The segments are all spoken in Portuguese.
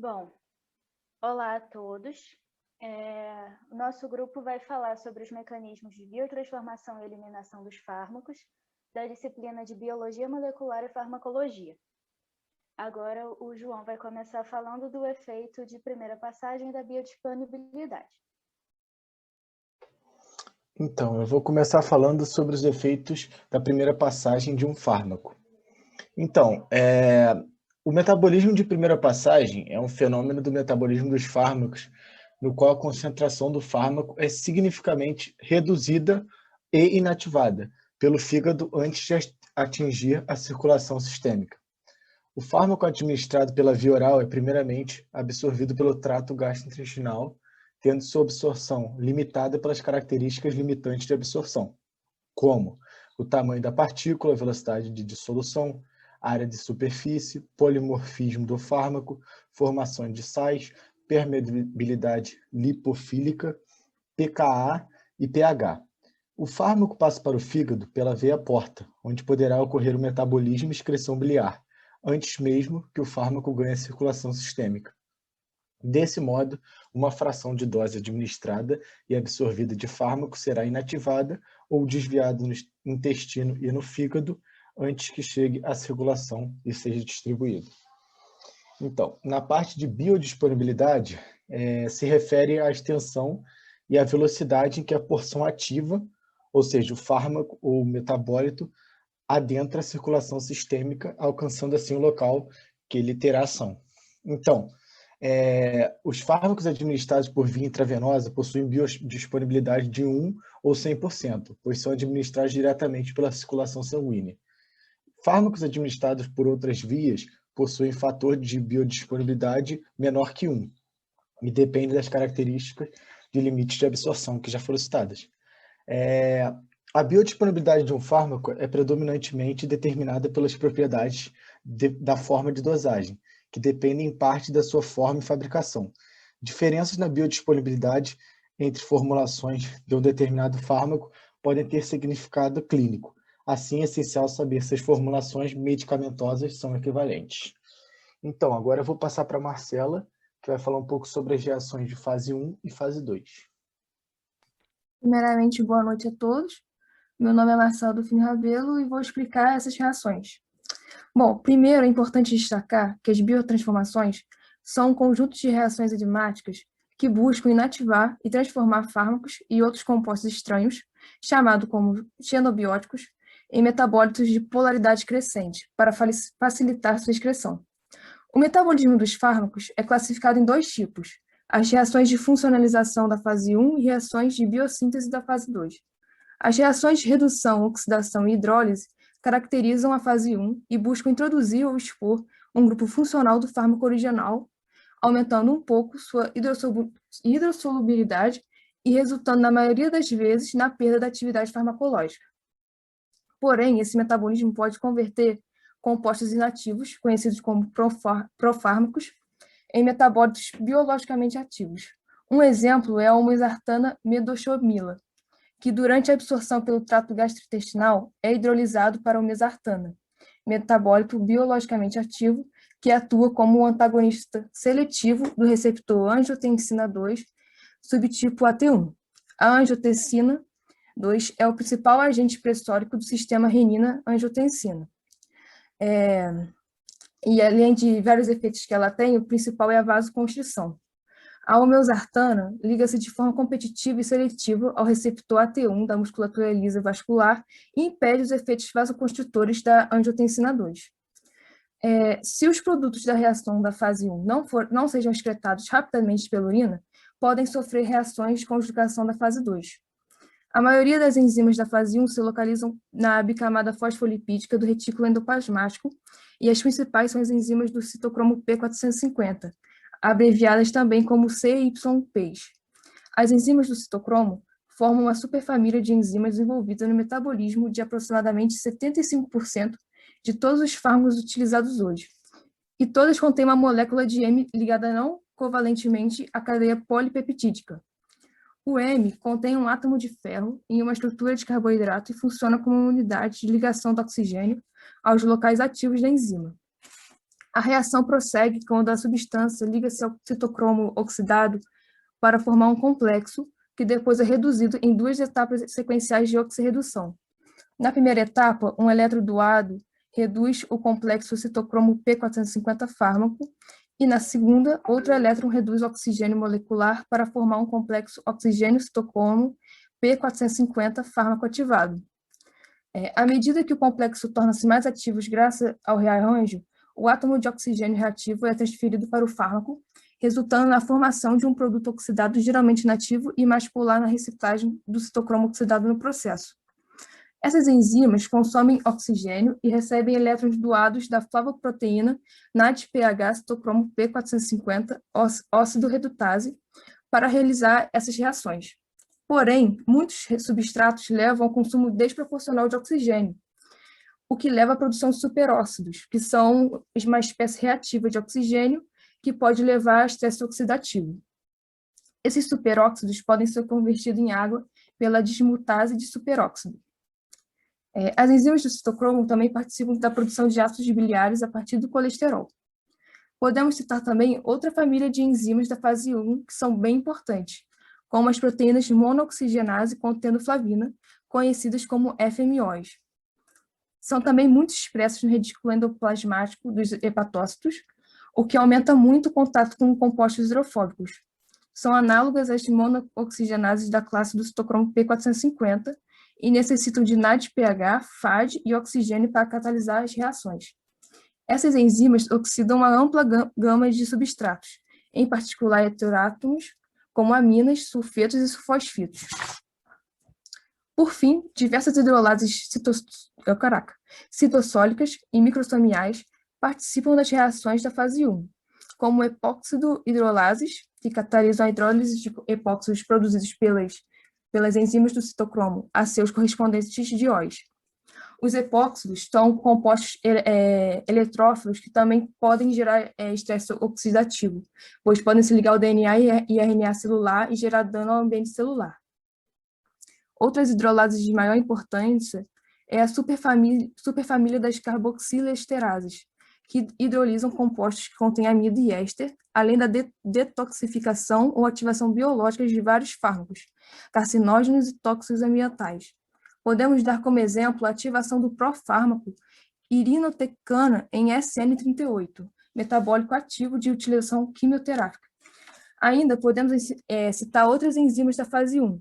Bom, olá a todos. O nosso grupo vai falar sobre os mecanismos de biotransformação e eliminação dos fármacos, da disciplina de Biologia Molecular e Farmacologia. Agora o João vai começar falando do efeito de primeira passagem da biodisponibilidade. Então, eu vou começar falando sobre os efeitos da primeira passagem de um fármaco. Então, o metabolismo de primeira passagem é um fenômeno do metabolismo dos fármacos, no qual a concentração do fármaco é significativamente reduzida e inativada pelo fígado antes de atingir a circulação sistêmica. O fármaco administrado pela via oral é primeiramente absorvido pelo trato gastrointestinal, tendo sua absorção limitada pelas características limitantes de absorção, como o tamanho da partícula, velocidade de dissolução, área de superfície, polimorfismo do fármaco, formação de sais, permeabilidade lipofílica, pKa e pH. O fármaco passa para o fígado pela veia porta, onde poderá ocorrer o metabolismo e excreção biliar, antes mesmo que o fármaco ganhe a circulação sistêmica. Desse modo, uma fração de dose administrada e absorvida de fármaco será inativada ou desviada no intestino e no fígado antes que chegue à circulação e seja distribuído. Então, na parte de biodisponibilidade, se refere à extensão e à velocidade em que a porção ativa, ou seja, o fármaco ou o metabólito, adentra a circulação sistêmica, alcançando assim o local que ele terá ação. Então, os fármacos administrados por via intravenosa possuem biodisponibilidade de 1 ou 100%, pois são administrados diretamente pela circulação sanguínea. Fármacos administrados por outras vias possuem fator de biodisponibilidade menor que 1, e depende das características de limites de absorção que já foram citadas. A biodisponibilidade de um fármaco é predominantemente determinada pelas propriedades da forma de dosagem, que dependem em parte da sua forma e fabricação. Diferenças na biodisponibilidade entre formulações de um determinado fármaco podem ter significado clínico. Assim, é essencial saber se as formulações medicamentosas são equivalentes. Então, agora eu vou passar para a Marcela, que vai falar um pouco sobre as reações de fase 1 e fase 2. Primeiramente, boa noite a todos. Meu nome é Marcela do Fino Rabelo e vou explicar essas reações. Bom, primeiro é importante destacar que as biotransformações são um conjunto de reações enzimáticas que buscam inativar e transformar fármacos e outros compostos estranhos, chamados como xenobióticos, em metabólitos de polaridade crescente, para facilitar sua excreção. O metabolismo dos fármacos é classificado em dois tipos: as reações de funcionalização da fase 1 e reações de biossíntese da fase 2. As reações de redução, oxidação e hidrólise caracterizam a fase 1 e buscam introduzir ou expor um grupo funcional do fármaco original, aumentando um pouco sua hidrossolubilidade e resultando, na maioria das vezes, na perda da atividade farmacológica. Porém, esse metabolismo pode converter compostos inativos, conhecidos como profármacos, em metabólitos biologicamente ativos. Um exemplo é a homosartana medoxomila, que durante a absorção pelo trato gastrointestinal é hidrolisado para o mesartana, metabólito biologicamente ativo que atua como um antagonista seletivo do receptor angiotensina 2, subtipo AT1. A angiotensina 2 é o principal agente pressórico do sistema renina-angiotensina. E além de vários efeitos que ela tem, o principal é a vasoconstrição. A homeosartana liga-se de forma competitiva e seletiva ao receptor AT1 da musculatura lisa vascular e impede os efeitos vasoconstritores da angiotensina 2. Se os produtos da reação da fase 1 não sejam excretados rapidamente pela urina, podem sofrer reações de conjugação da fase 2. A maioria das enzimas da fase 1 se localizam na bicamada fosfolipídica do retículo endoplasmático e as principais são as enzimas do citocromo P450, abreviadas também como CYPs. As enzimas do citocromo formam uma superfamília de enzimas envolvidas no metabolismo de aproximadamente 75% de todos os fármacos utilizados hoje. E todas contêm uma molécula de M ligada não covalentemente à cadeia polipeptídica. O M contém um átomo de ferro em uma estrutura de carboidrato e funciona como uma unidade de ligação do oxigênio aos locais ativos da enzima. A reação prossegue quando a substância liga-se ao citocromo oxidado para formar um complexo, que depois é reduzido em 2 etapas sequenciais de oxirredução. Na primeira etapa, um elétron doado reduz o complexo citocromo P450 fármaco, e na segunda, outro elétron reduz o oxigênio molecular para formar um complexo oxigênio-citocromo P450 fármaco ativado. À medida que o complexo torna-se mais ativo graças ao rearranjo, o átomo de oxigênio reativo é transferido para o fármaco, resultando na formação de um produto oxidado geralmente inativo e mais polar na reciclagem do citocromo oxidado no processo. Essas enzimas consomem oxigênio e recebem elétrons doados da flavoproteína NADPH citocromo P450 óxido redutase para realizar essas reações. Porém, muitos substratos levam ao consumo desproporcional de oxigênio, o que leva à produção de superóxidos, que são uma espécie reativa de oxigênio que pode levar a estresse oxidativo. Esses superóxidos podem ser convertidos em água pela dismutase de superóxido. As enzimas do citocromo também participam da produção de ácidos biliares a partir do colesterol. Podemos citar também outra família de enzimas da fase 1 que são bem importantes, como as proteínas monooxigenase contendo flavina, conhecidas como FMOs. São também muito expressas no retículo endoplasmático dos hepatócitos, o que aumenta muito o contato com compostos hidrofóbicos. São análogas às monooxigenases da classe do citocromo P450 e necessitam de NADPH, FAD e oxigênio para catalisar as reações. Essas enzimas oxidam uma ampla gama de substratos, em particular heteroátomos, como aminas, sulfetos e sulfosfitos. Por fim, diversas hidrolases citossólicas e microsomiais participam das reações da fase 1, como epóxido hidrolases, que catalisam a hidrólise de epóxidos produzidos pelas enzimas do citocromo a seus correspondentes dióis. Os epóxidos são compostos eletrófilos que também podem gerar estresse oxidativo, pois podem se ligar ao DNA e RNA celular e gerar dano ao ambiente celular. Outras hidrolases de maior importância é a superfamília das carboxilesterases, que hidrolisam compostos que contêm amido e éster, além da detoxificação ou ativação biológica de vários fármacos, carcinógenos e tóxicos ambientais. Podemos dar como exemplo a ativação do profármaco irinotecana em SN38, metabólico ativo de utilização quimioterápica. Ainda podemos citar outras enzimas da fase 1,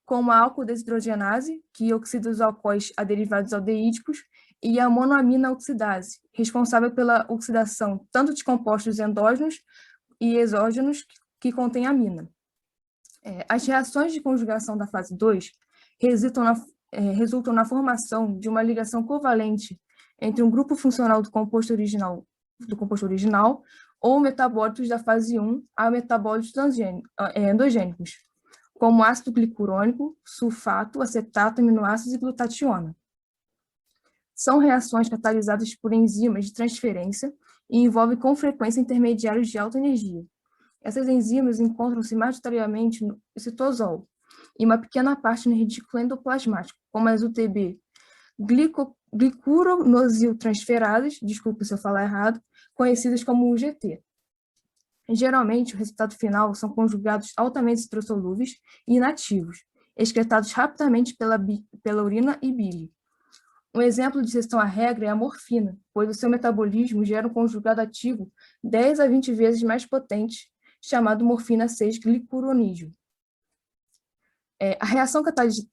como a álcool-desidrogenase, que oxida os alcoóis a derivados aldeídicos, e a monoamina oxidase, responsável pela oxidação tanto de compostos endógenos e exógenos que contêm amina. As reações de conjugação da fase 2 resultam na formação de uma ligação covalente entre um grupo funcional do composto original ou metabólitos da fase 1 a metabólitos endogênicos, como ácido glicurônico, sulfato, acetato, aminoácidos e glutationa. São reações catalisadas por enzimas de transferência e envolvem com frequência intermediários de alta energia. Essas enzimas encontram-se majoritariamente no citosol e uma pequena parte no retículo endoplasmático, como as UTB, glicuronosiltransferases, desculpa se eu falar errado, conhecidas como UGT. Geralmente, o resultado final são conjugados altamente hidrossolúveis e inativos, excretados rapidamente pela urina e bile. Um exemplo de exceção à regra é a morfina, pois o seu metabolismo gera um conjugado ativo 10 a 20 vezes mais potente, chamado morfina 6-glicuronídeo. A reação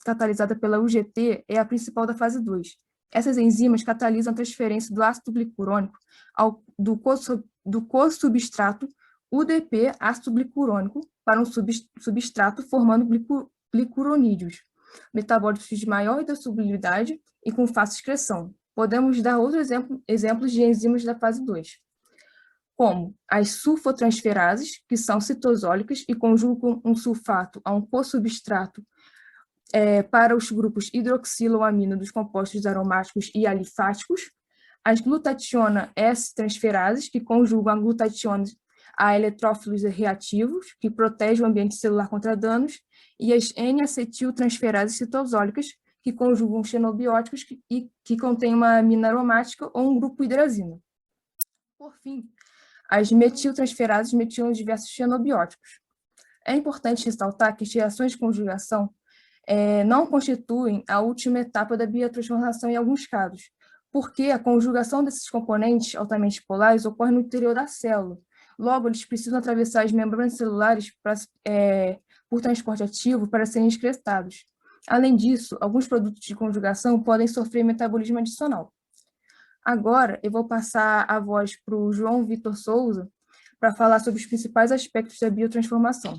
catalisada pela UGT é a principal da fase 2. Essas enzimas catalisam a transferência do ácido glicurônico do co-substrato UDP ácido glicurônico para um substrato formando glicuronídeos, metabólitos de maior hidrossolubilidade e com fácil excreção. Podemos dar outros exemplos de enzimas da fase 2, como as sulfotransferases, que são citosólicas e conjugam um sulfato a um co-substrato para os grupos hidroxiloamina dos compostos aromáticos e alifáticos, as glutationa S-transferases, que conjugam a glutationa a eletrófilos reativos, que protegem o ambiente celular contra danos, e as N-acetiltransferases citosólicas, que conjugam xenobióticos que contêm uma amina aromática ou um grupo hidrazina. Por fim, as metiltransferases metilam diversos fenobióticos. É importante ressaltar que as reações de conjugação não constituem a última etapa da biotransformação em alguns casos, porque a conjugação desses componentes altamente polares ocorre no interior da célula. Logo, eles precisam atravessar as membranas celulares por transporte ativo para serem excretados. Além disso, alguns produtos de conjugação podem sofrer metabolismo adicional. Agora, eu vou passar a voz para o João Vitor Souza para falar sobre os principais aspectos da biotransformação.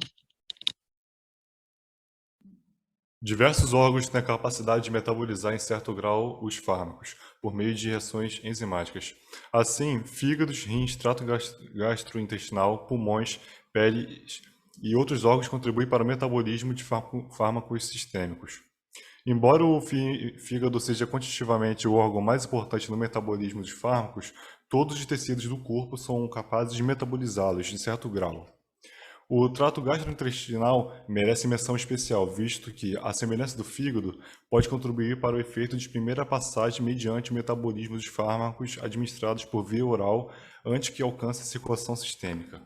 Diversos órgãos têm a capacidade de metabolizar em certo grau os fármacos, por meio de reações enzimáticas. Assim, fígados, rins, trato gastrointestinal, pulmões, pele e outros órgãos contribuem para o metabolismo de fármacos sistêmicos. Embora o fígado seja quantitativamente o órgão mais importante no metabolismo dos fármacos, todos os tecidos do corpo são capazes de metabolizá-los em certo grau. O trato gastrointestinal merece menção especial, visto que, à semelhança do fígado, pode contribuir para o efeito de primeira passagem mediante o metabolismo dos fármacos administrados por via oral antes que alcance a circulação sistêmica.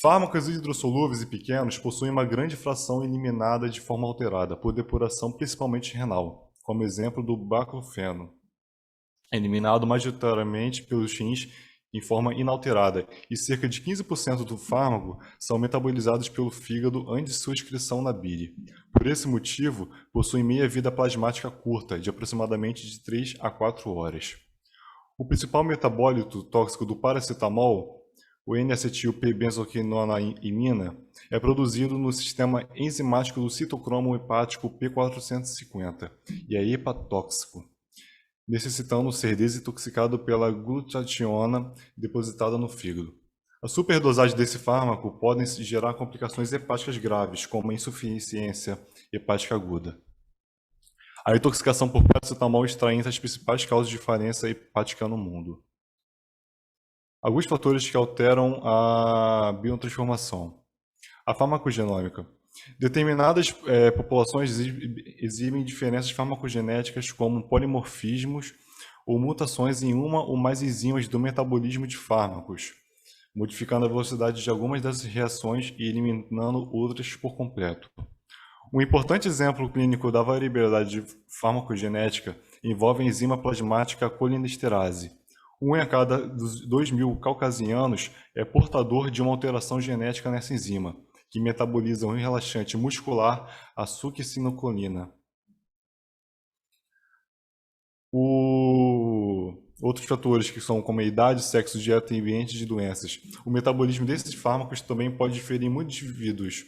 Fármacos hidrossolúveis e pequenos possuem uma grande fração eliminada de forma alterada, por depuração principalmente renal, como exemplo do baclofeno, eliminado majoritariamente pelos rins em forma inalterada, e cerca de 15% do fármaco são metabolizados pelo fígado antes de sua excreção na bile. Por esse motivo, possuem meia-vida plasmática curta, de aproximadamente de 3 a 4 horas. O principal metabólito tóxico do paracetamol, o N-acetil-P-benzoquinonaimina, é produzido no sistema enzimático do citocromo hepático P450 e é hepatóxico, necessitando ser desintoxicado pela glutationa depositada no fígado. A superdosagem desse fármaco pode gerar complicações hepáticas graves, como a insuficiência hepática aguda. A intoxicação por paracetamol está entre as principais causas de falência hepática no mundo. Alguns fatores que alteram a biotransformação. A farmacogenômica. Determinadas populações exibem diferenças farmacogenéticas como polimorfismos ou mutações em uma ou mais enzimas do metabolismo de fármacos, modificando a velocidade de algumas dessas reações e eliminando outras por completo. Um importante exemplo clínico da variabilidade farmacogenética envolve a enzima plasmática colinesterase. 1 em cada 2.000 caucasianos é portador de uma alteração genética nessa enzima, que metaboliza um relaxante muscular, a succinocolina. Outros fatores que são como a idade, sexo, dieta e ambiente de doenças. O metabolismo desses fármacos também pode diferir em muitos indivíduos,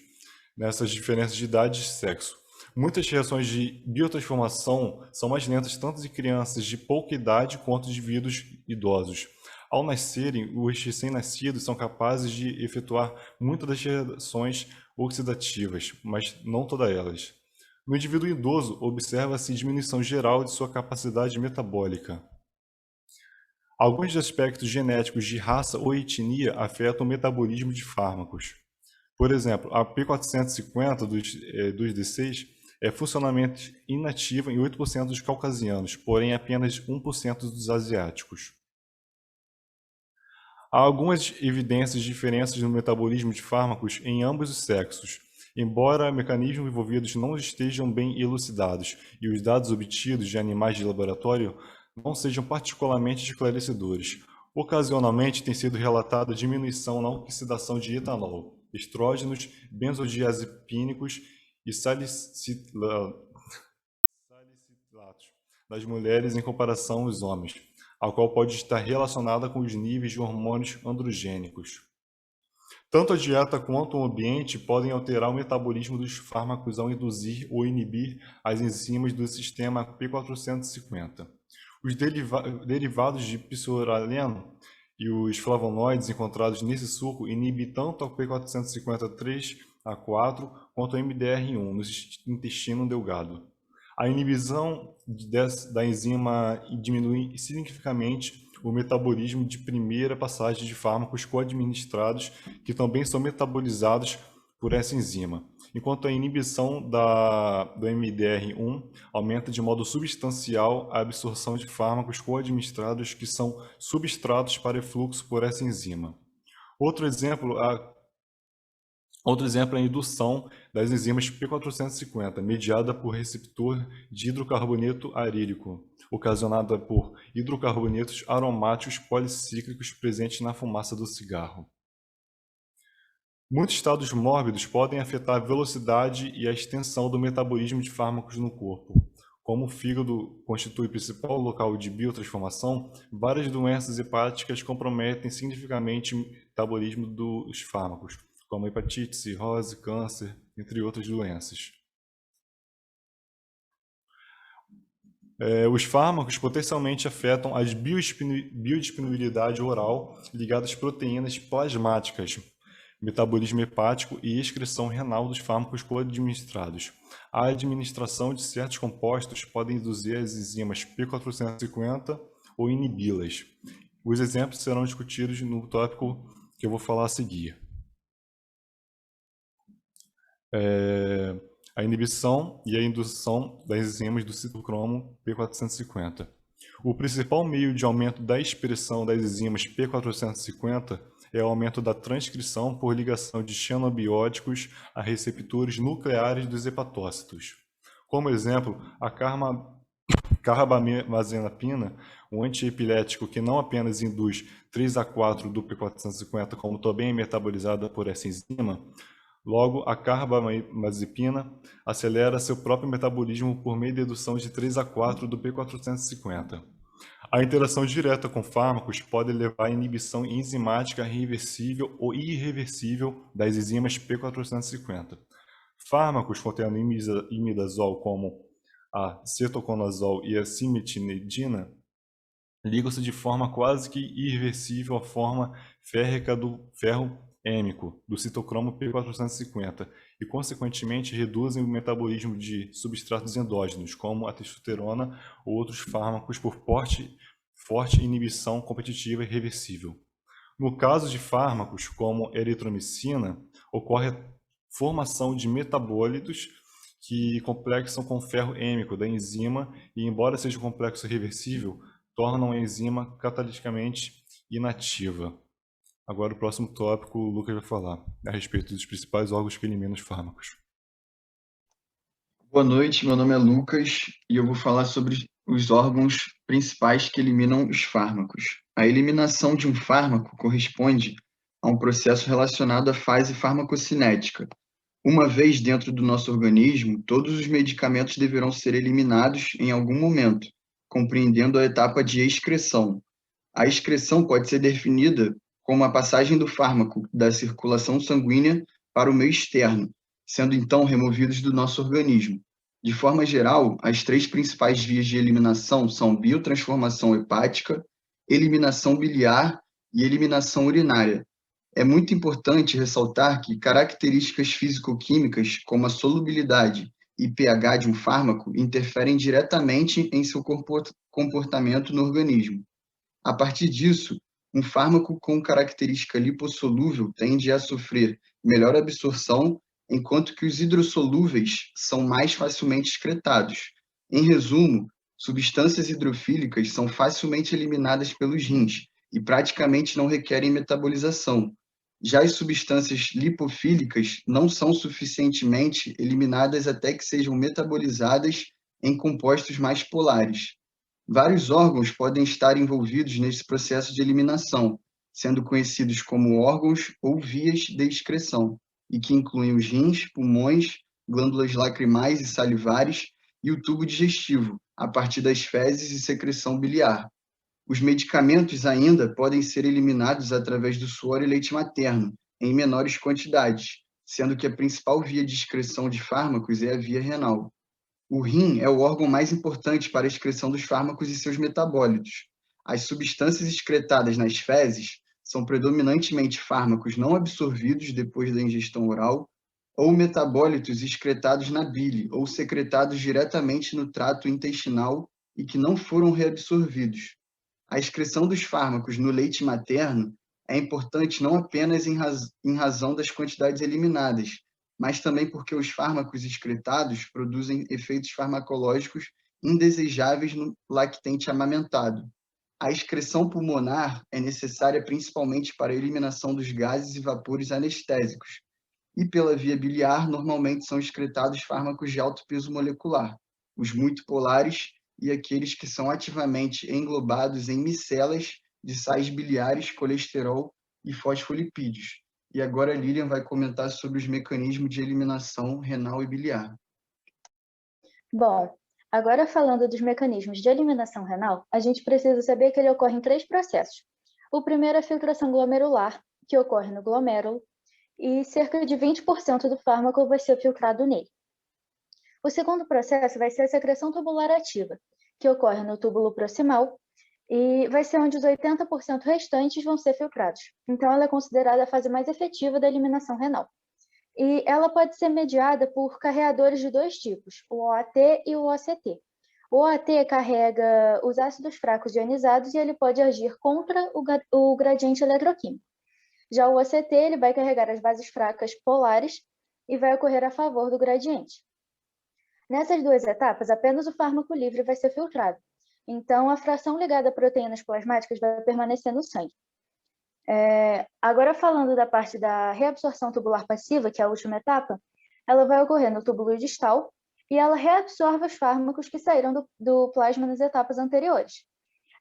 nessas diferenças de idade e sexo. Muitas reações de biotransformação são mais lentas tanto de crianças de pouca idade quanto de indivíduos idosos. Ao nascerem, os recém-nascidos são capazes de efetuar muitas das reações oxidativas, mas não todas elas. No indivíduo idoso, observa-se diminuição geral de sua capacidade metabólica. Alguns aspectos genéticos de raça ou etnia afetam o metabolismo de fármacos. Por exemplo, a P450 dos D6 é funcionalmente inativa em 8% dos caucasianos, porém apenas 1% dos asiáticos. Há algumas evidências de diferenças no metabolismo de fármacos em ambos os sexos, embora mecanismos envolvidos não estejam bem elucidados e os dados obtidos de animais de laboratório não sejam particularmente esclarecedores. Ocasionalmente tem sido relatada diminuição na oxidação de etanol, estrógenos, benzodiazepínicos e salicilatos das mulheres em comparação aos homens, a qual pode estar relacionada com os níveis de hormônios androgênicos. Tanto a dieta quanto o ambiente podem alterar o metabolismo dos fármacos ao induzir ou inibir as enzimas do sistema P450. Os derivados de psoraleno e os flavonoides encontrados nesse suco inibem tanto a P450-3A4 quanto a MDR1 no intestino delgado. A inibição da enzima diminui significativamente o metabolismo de primeira passagem de fármacos co-administrados, que também são metabolizados por essa enzima, enquanto a inibição do MDR1 aumenta de modo substancial a absorção de fármacos co-administrados que são substratos para efluxo por essa enzima. Outro exemplo é a indução das enzimas P450, mediada por receptor de hidrocarboneto arílico, ocasionada por hidrocarbonetos aromáticos policíclicos presentes na fumaça do cigarro. Muitos estados mórbidos podem afetar a velocidade e a extensão do metabolismo de fármacos no corpo. Como o fígado constitui o principal local de biotransformação, várias doenças hepáticas comprometem significativamente o metabolismo dos fármacos, como hepatite, cirrose, câncer, entre outras doenças. Os fármacos potencialmente afetam a biodisponibilidade oral ligada às proteínas plasmáticas, metabolismo hepático e excreção renal dos fármacos co-administrados. A administração de certos compostos pode induzir as enzimas P450 ou inibi-las. Os exemplos serão discutidos no tópico que eu vou falar a seguir. A inibição e a indução das enzimas do citocromo P450. O principal meio de aumento da expressão das enzimas P450 é o aumento da transcrição por ligação de xenobióticos a receptores nucleares dos hepatócitos. Como exemplo, a carbamazepina, um antiepilético que não apenas induz 3 a 4 do P450, como também é metabolizada por essa enzima. Logo, a carbamazepina acelera seu próprio metabolismo por meio da indução de 3 a 4 do P450. A interação direta com fármacos pode levar à inibição enzimática reversível ou irreversível das enzimas P450. Fármacos contendo imidazol, como a cetoconazol e a cimetinidina, ligam-se de forma quase que irreversível à forma férrica do ferro êmico, do citocromo P450, e, consequentemente, reduzem o metabolismo de substratos endógenos, como a testosterona ou outros fármacos por forte inibição competitiva e reversível. No caso de fármacos como eritromicina, ocorre a formação de metabólitos que complexam com o ferro êmico da enzima e, embora seja um complexo reversível, tornam a enzima cataliticamente inativa. Agora o próximo tópico o Lucas vai falar a respeito dos principais órgãos que eliminam os fármacos. Boa noite, meu nome é Lucas e eu vou falar sobre os órgãos principais que eliminam os fármacos. A eliminação de um fármaco corresponde a um processo relacionado à fase farmacocinética. Uma vez dentro do nosso organismo, todos os medicamentos deverão ser eliminados em algum momento, compreendendo a etapa de excreção. A excreção pode ser definida como a passagem do fármaco da circulação sanguínea para o meio externo, sendo então removidos do nosso organismo. De forma geral, as 3 principais vias de eliminação são biotransformação hepática, eliminação biliar e eliminação urinária. É muito importante ressaltar que características físico-químicas, como a solubilidade e pH de um fármaco, interferem diretamente em seu comportamento no organismo. A partir disso, um fármaco com característica lipossolúvel tende a sofrer melhor absorção, enquanto que os hidrossolúveis são mais facilmente excretados. Em resumo, substâncias hidrofílicas são facilmente eliminadas pelos rins e praticamente não requerem metabolização. Já as substâncias lipofílicas não são suficientemente eliminadas até que sejam metabolizadas em compostos mais polares. Vários órgãos podem estar envolvidos nesse processo de eliminação, sendo conhecidos como órgãos ou vias de excreção, e que incluem os rins, pulmões, glândulas lacrimais e salivares e o tubo digestivo, a partir das fezes e secreção biliar. Os medicamentos ainda podem ser eliminados através do suor e leite materno, em menores quantidades, sendo que a principal via de excreção de fármacos é a via renal. O rim é o órgão mais importante para a excreção dos fármacos e seus metabólitos. As substâncias excretadas nas fezes são predominantemente fármacos não absorvidos depois da ingestão oral ou metabólitos excretados na bile ou secretados diretamente no trato intestinal e que não foram reabsorvidos. A excreção dos fármacos no leite materno é importante não apenas em razão das quantidades eliminadas, mas também porque os fármacos excretados produzem efeitos farmacológicos indesejáveis no lactente amamentado. A excreção pulmonar é necessária principalmente para a eliminação dos gases e vapores anestésicos, e pela via biliar normalmente são excretados fármacos de alto peso molecular, os muito polares e aqueles que são ativamente englobados em micelas de sais biliares, colesterol e fosfolipídios. E agora a Lilian vai comentar sobre os mecanismos de eliminação renal e biliar. Bom, agora falando dos mecanismos de eliminação renal, a gente precisa saber que ele ocorre em 3 processos. O primeiro é a filtração glomerular, que ocorre no glomérulo, e cerca de 20% do fármaco vai ser filtrado nele. O segundo processo vai ser a secreção tubular ativa, que ocorre no túbulo proximal, e vai ser onde os 80% restantes vão ser filtrados. Então, ela é considerada a fase mais efetiva da eliminação renal. E ela pode ser mediada por carreadores de 2 tipos, o OAT e o OCT. O OAT carrega os ácidos fracos ionizados e ele pode agir contra o gradiente eletroquímico. Já o OCT ele vai carregar as bases fracas polares e vai ocorrer a favor do gradiente. Nessas 2 etapas, apenas o fármaco livre vai ser filtrado. Então, a fração ligada a proteínas plasmáticas vai permanecer no sangue. Agora, falando da parte da reabsorção tubular passiva, que é a última etapa, ela vai ocorrer no túbulo distal e ela reabsorve os fármacos que saíram do plasma nas etapas anteriores.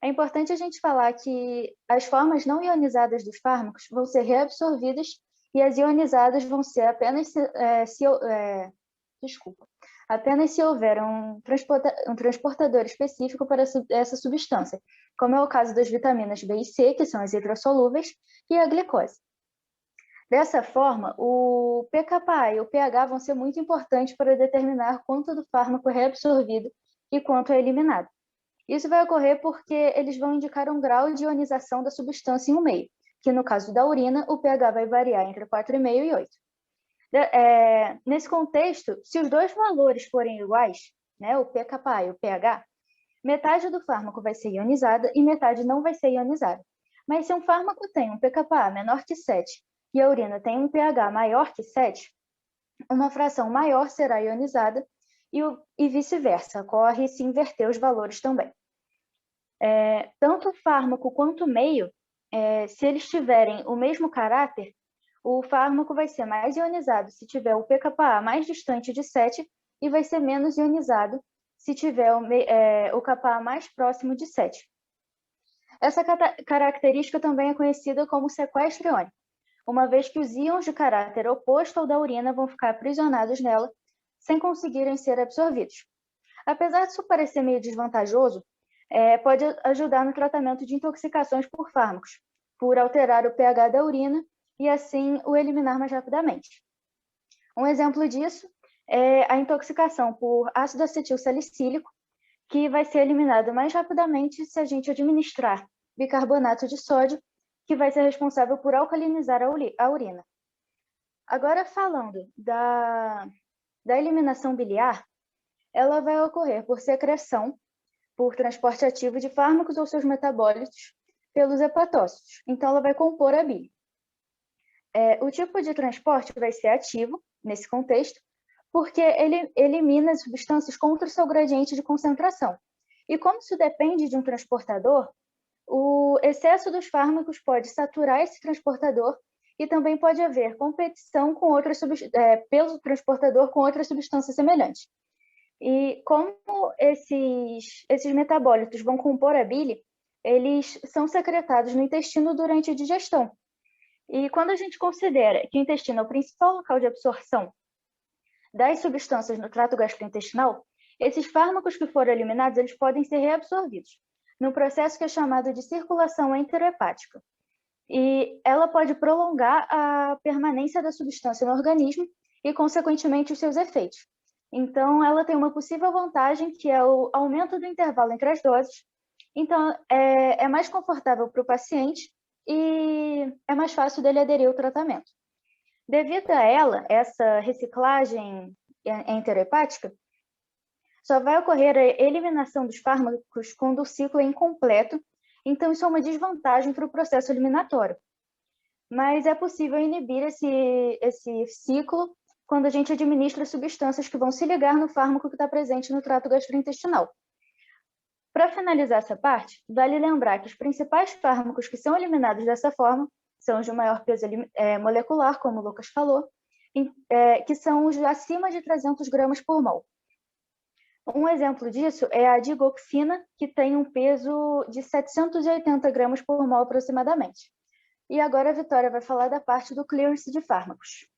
É importante a gente falar que as formas não ionizadas dos fármacos vão ser reabsorvidas e as ionizadas vão ser apenas apenas se houver um transportador específico para essa substância, como é o caso das vitaminas B e C, que são as hidrossolúveis, e a glicose. Dessa forma, o pKa e o pH vão ser muito importantes para determinar quanto do fármaco é reabsorvido e quanto é eliminado. Isso vai ocorrer porque eles vão indicar um grau de ionização da substância em um meio, que no caso da urina, o pH vai variar entre 4,5 e 8. Nesse contexto, se os 2 valores forem iguais, né, o pKa e o pH, metade do fármaco vai ser ionizada e metade não vai ser ionizada. Mas se um fármaco tem um pKa menor que 7 e a urina tem um pH maior que 7, uma fração maior será ionizada e vice-versa, ocorre se inverter os valores também. Tanto o fármaco quanto o meio, se eles tiverem o mesmo caráter, o fármaco vai ser mais ionizado se tiver o pKa mais distante de 7 e vai ser menos ionizado se tiver o Ka mais próximo de 7. Essa característica também é conhecida como sequestro iônico, uma vez que os íons de caráter oposto ao da urina vão ficar aprisionados nela sem conseguirem ser absorvidos. Apesar disso parecer meio desvantajoso, pode ajudar no tratamento de intoxicações por fármacos, por alterar o pH da urina e assim o eliminar mais rapidamente. Um exemplo disso é a intoxicação por ácido acetil salicílico, que vai ser eliminado mais rapidamente se a gente administrar bicarbonato de sódio, que vai ser responsável por alcalinizar a urina. Agora, falando da eliminação biliar, ela vai ocorrer por secreção, por transporte ativo de fármacos ou seus metabólitos pelos hepatócitos. Então, ela vai compor a bile. O tipo de transporte vai ser ativo, nesse contexto, porque ele elimina as substâncias contra o seu gradiente de concentração. E como isso depende de um transportador, o excesso dos fármacos pode saturar esse transportador e também pode haver competição com pelo transportador com outras substâncias semelhantes. E como esses metabólitos vão compor a bile, eles são secretados no intestino durante a digestão. E quando a gente considera que o intestino é o principal local de absorção das substâncias no trato gastrointestinal, esses fármacos que foram eliminados, eles podem ser reabsorvidos, num processo que é chamado de circulação enterohepática. E ela pode prolongar a permanência da substância no organismo e, consequentemente, os seus efeitos. Então, ela tem uma possível vantagem, que é o aumento do intervalo entre as doses. Então, é mais confortável para o paciente e é mais fácil dele aderir ao tratamento. Devido a ela, essa reciclagem enterohepática, só vai ocorrer a eliminação dos fármacos quando o ciclo é incompleto, então isso é uma desvantagem para o processo eliminatório. Mas é possível inibir esse ciclo quando a gente administra substâncias que vão se ligar no fármaco que está presente no trato gastrointestinal. Para finalizar essa parte, vale lembrar que os principais fármacos que são eliminados dessa forma são os de maior peso molecular, como o Lucas falou, que são os acima de 300 gramas por mol. Um exemplo disso é a digoxina, que tem um peso de 780 gramas por mol aproximadamente. E agora a Vitória vai falar da parte do clearance de fármacos.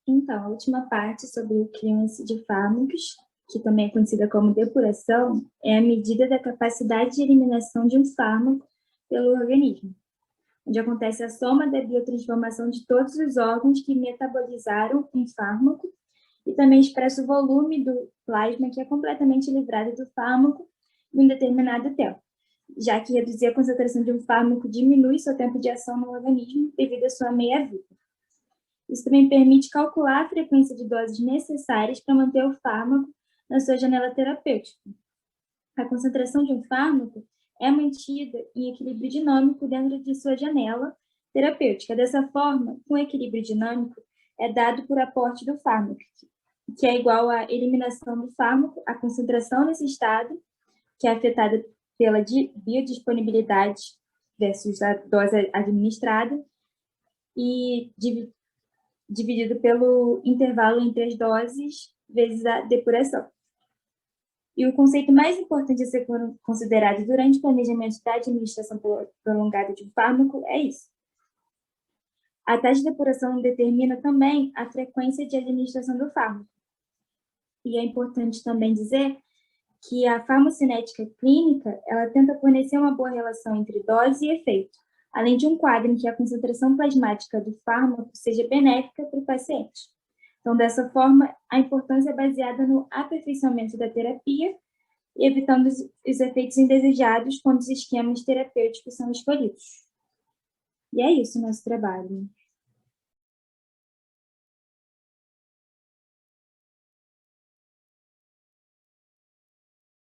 Então, a última parte sobre o clearance de fármacos, que também é conhecida como depuração, é a medida da capacidade de eliminação de um fármaco pelo organismo, onde acontece a soma da biotransformação de todos os órgãos que metabolizaram um fármaco e também expressa o volume do plasma que é completamente livrado do fármaco em um determinado tempo, já que reduzir a concentração de um fármaco diminui seu tempo de ação no organismo devido à sua meia-vida. Isso também permite calcular a frequência de doses necessárias para manter o fármaco na sua janela terapêutica. A concentração de um fármaco é mantida em equilíbrio dinâmico dentro de sua janela terapêutica. Dessa forma, um equilíbrio dinâmico é dado por aporte do fármaco, que é igual à eliminação do fármaco, a concentração nesse estado, que é afetada pela biodisponibilidade versus a dose administrada, e dividido pelo intervalo entre as doses vezes a depuração. E o conceito mais importante a ser considerado durante o planejamento da administração prolongada de um fármaco é isso. A taxa de depuração determina também a frequência de administração do fármaco. E é importante também dizer que a farmocinética clínica, ela tenta fornecer uma boa relação entre dose e efeito, além de um quadro em que a concentração plasmática do fármaco seja benéfica para o paciente. Então, dessa forma, a importância é baseada no aperfeiçoamento da terapia e evitando os efeitos indesejados quando os esquemas terapêuticos são escolhidos. E é isso o nosso trabalho.